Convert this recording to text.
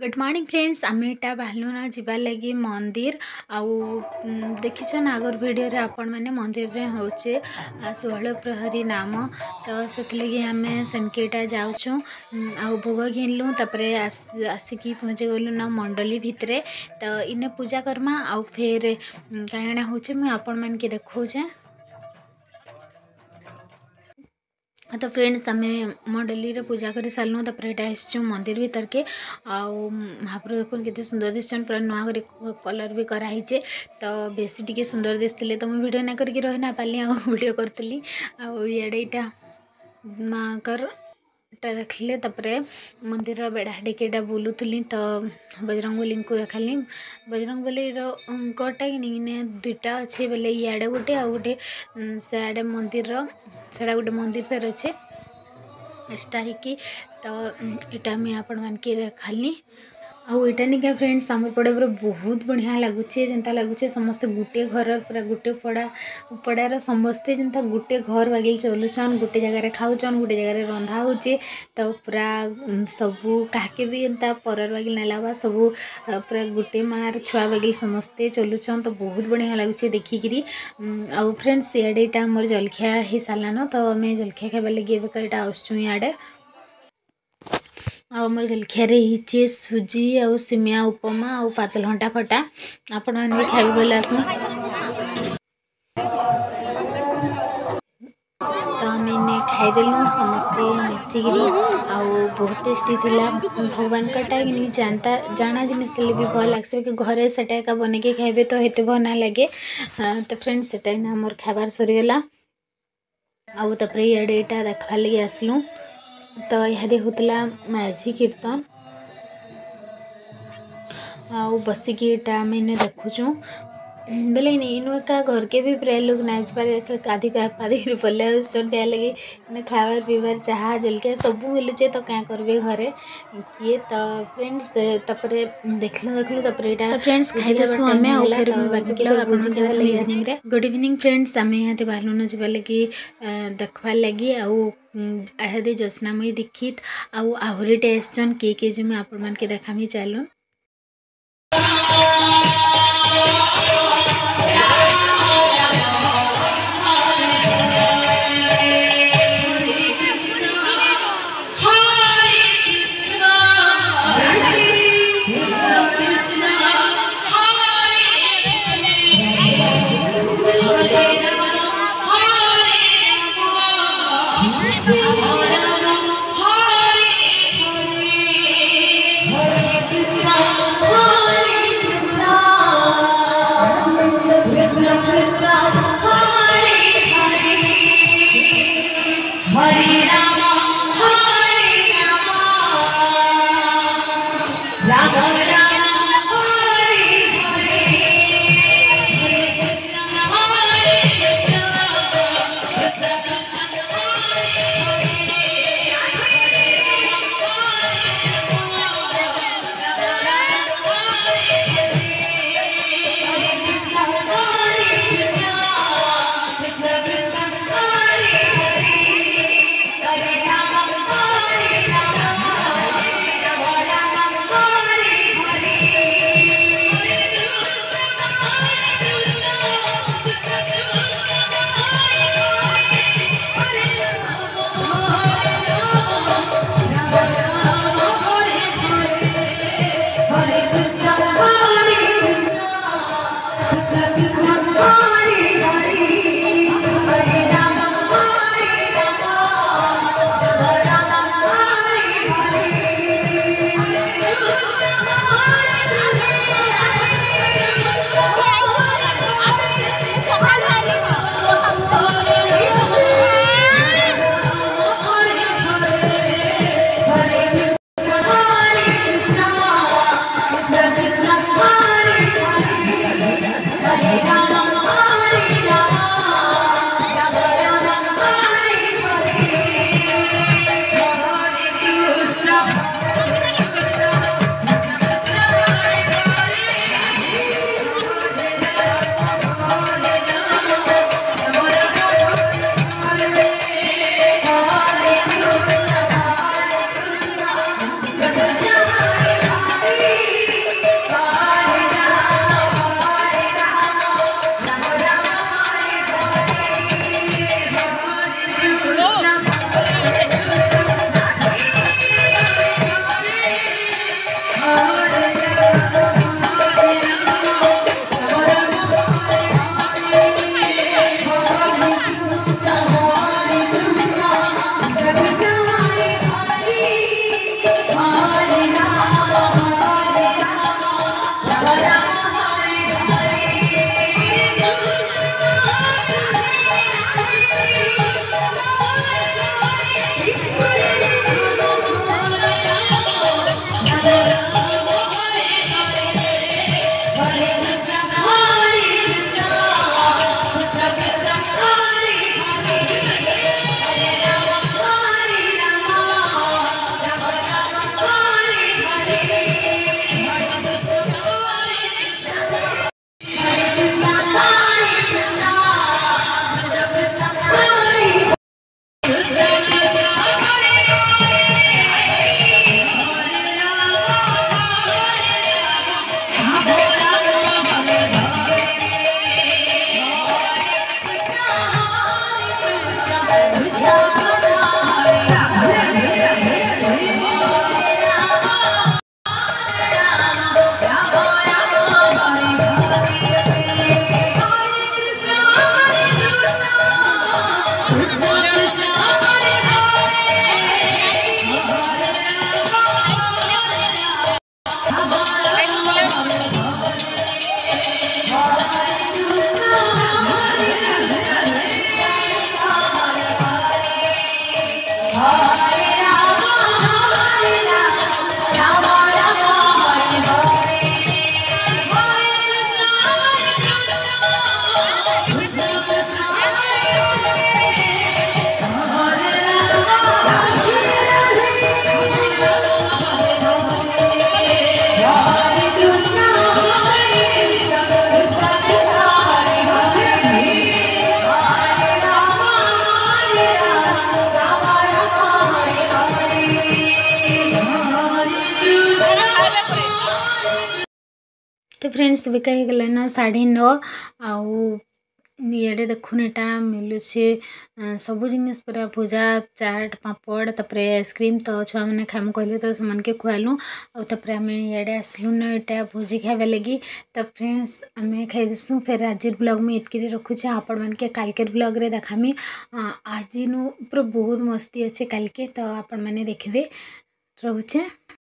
Good morning friends आम इटा बाहलुन जीवार लगी मंदिर आउ देखीछन आगर वीडियो रे आपण माने मंदिर रे होचे 16 प्रहरी नाम तो से आम सेनकेटा जाऊँ आउ भोग घिनलु तापरे आसिकी पहुँचे गलु ना मंडली भितरे तो इने पूजा करमा आउ फिर काणा होचे मुझे आपण मान के देखौचे। तो फ्रेंड्स आम मंडली रे पूजा कर सारूँ आसचु मंदिर भीतर के आउ महाप्रभु देखुन केते सुंदर दिसन पूरा नुआ कर कलर भी कराई तो बेसी टिके सुंदर दिसते तो मुझे वीडियो ना करके रही ना पाली आ वीडियो करी आड़ेटा माँ कर देखले तापरे मंदिर बेढ़ा टिकेटा बुलूली तो बजरंगबली को देखली बजरंगबली रोटा कि दुईटा अच्छे बोले इे गोटे आ गोटे सियाड़े मंदिर सेटा गोटे मंदिर फेर अच्छे एक्सट्रा कि तो यहाँ मुझे आपण मान के देखाली आईटा निका फ्रेंड्स आम पड़े पूरा बहुत बढ़िया लगुचे जेनता लगुचे समस्ते गुटे घर पूरा गुटे पड़ार समस्ते जेनता गुटे घर बागिल चलुचन गुटे जगार खाऊन गुटे जगार रंधा होचे तो पूरा सबू काके भी एंता परर बागिल नाला सबू पूरा गुटे मार छुआ बागिल समस्ते चलुचन तो बहुत बढ़िया लगुचे देखिकी आउ फ्रेंड्स इे यहाँ मोर जलखिया हो सारान तो आम जलखिया खाइबार लगे यहाँ आसचु इे आमर जलखियारे हिचे सुजी आउ सिमिया उपमा आउ पातल घंटा खटा आपण मैंने भी खाइबे बोले आसु तो आम इन्हें खाईदेलु समस्ते मिसिकी आउ बहुत टेस्टी थिला भगवान कटा कि जानता जाना जिनिस भी भल लगे कि घरे सेटा बन के खाइबे तो हेते भल ना लगे तो फ्रेंड्स सेटा मोर खाबार सरीगला आउ तापर इे यहाँ देखा लगे आसलु तो इहादे होतला माझी कीर्तन आउ बसिकी इटा मैंने देखुचु बोले इनु एका घर के भी प्राय लोग नाच पारे कादी पादी बोले त्या लगे खाबार पीबार चाहा जलखिया सब मिलुचे तो क्या करेंगे घरे ये तो फ्रेंड्स तापरे देखलु तो फ्रेंड्स खाइदेसु आमे आ फिर बाकी के इवनिंग रे गुड इवनिंग फ्रेंड्स आमे यहाँ बाहलुन जीवा लगी देखबार लगी आउ आहदे ज्योत्स्नामयी दीक्षित आउ आहरी टेस्टन के जे मुझे आपण मान के देखामी चलून तो फ्रेंड्स बिका गलान 9:30 आउ ये देखुन यहाँ मिलूँ सब जिन पूरा भुजा चाट पापड़ तापर आइसक्रीम तो छुआ मैंने खाइमु कहले तो से खुआलु आउे आम इे आसलु न यहाँ भोजी खाइबा लगी। तो फ्रेंड्स आम खाईदसु फिर आज ब्लॉग में इतकी रखुचे आपण मैंने कालकेर ब्लॉग रे देखामी। आज नु पूरा बहुत मस्ती अच्छे कालके तो आपण मैंने देखिए रोचे।